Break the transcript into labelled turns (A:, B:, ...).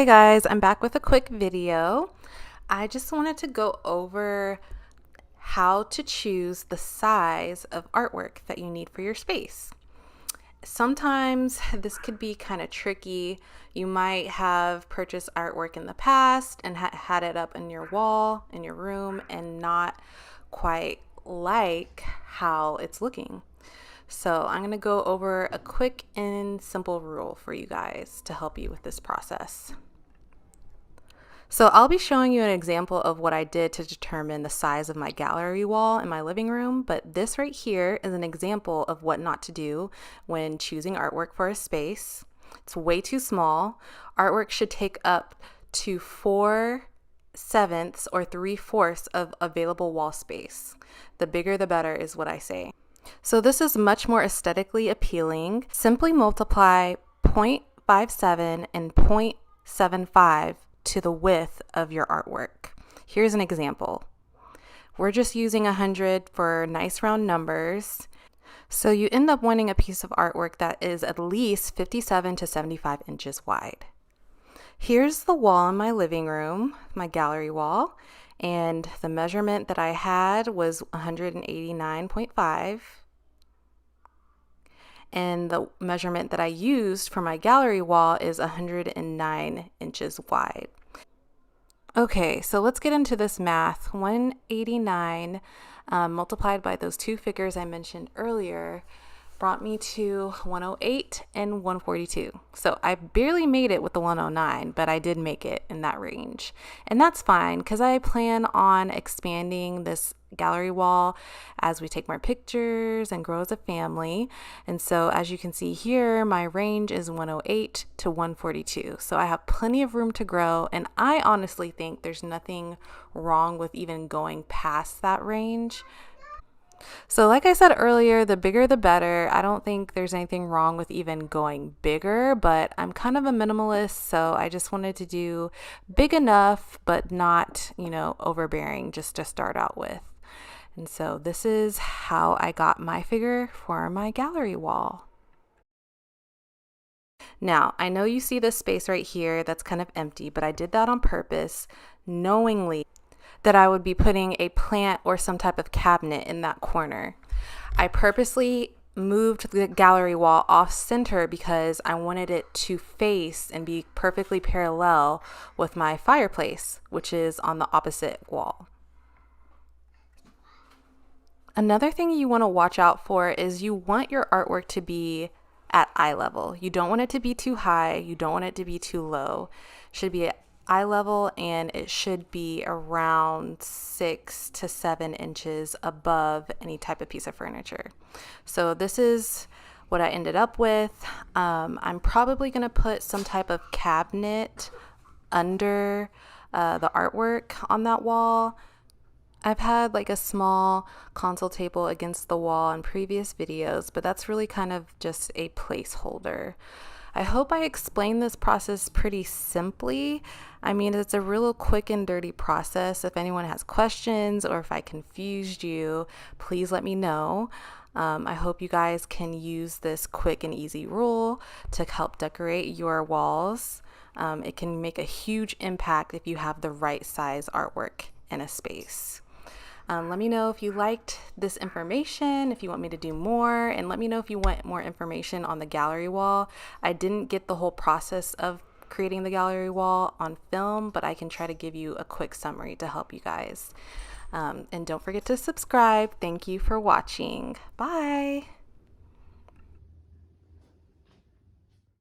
A: Hey guys, I'm back with a quick video. I just wanted to go over how to choose the size of artwork that you need for your space. Sometimes this could be kind of tricky. You might have purchased artwork in the past and had it up in your wall, in your room, and not quite like how it's looking. So I'm going to go over a quick and simple rule for you guys to help you with this process. So I'll be showing you an example of what I did to determine the size of my gallery wall in my living room, but this right here is an example of what not to do when choosing artwork for a space. It's way too small. Artwork should take up to 4/7 or 3/4 of available wall space. The bigger the better is what I say. So this is much more aesthetically appealing. Simply multiply 0.57 and 0.75 to the width of your artwork. Here's an example. We're just using 100 for nice round numbers. So you end up wanting a piece of artwork that is at least 57 to 75 inches wide. Here's the wall in my living room, my gallery wall, and the measurement that I had was 189.5. And the measurement that I used for my gallery wall is 109 inches wide. Okay, so let's get into this math. 189 multiplied by those two figures I mentioned earlier brought me to 108 and 142. So I barely made it with the 109, but I did make it in that range. And that's fine because I plan on expanding this gallery wall as we take more pictures and grow as a family. And so as you can see here, my range is 108 to 142. So I have plenty of room to grow, and I honestly think there's nothing wrong with even going past that range. So like I said earlier, the bigger the better. I don't think there's anything wrong with even going bigger, but I'm kind of a minimalist, so I just wanted to do big enough, but not, overbearing, just to start out with. And so this is how I got my figure for my gallery wall. Now, I know you see this space right here that's kind of empty, but I did that on purpose, knowingly that I would be putting a plant or some type of cabinet in that corner. I purposely moved the gallery wall off center because I wanted it to face and be perfectly parallel with my fireplace, which is on the opposite wall. Another thing you want to watch out for is you want your artwork to be at eye level. You don't want it to be too high. You don't want it to be too low. It should be at eye level, and it should be around 6 to 7 inches above any type of piece of furniture. So this is what I ended up with. I'm probably going to put some type of cabinet under the artwork on that wall. I've had like a small console table against the wall in previous videos, but that's really kind of just a placeholder. I hope I explained this process pretty simply. I mean, it's a real quick and dirty process. If anyone has questions or if I confused you, please let me know. I hope you guys can use this quick and easy rule to help decorate your walls. It can make a huge impact if you have the right size artwork in a space. Let me know if you liked this information, if you want me to do more, and let me know if you want more information on the gallery wall. I didn't get the whole process of creating the gallery wall on film, but I can try to give you a quick summary to help you guys. And don't forget to subscribe. Thank you for watching. Bye.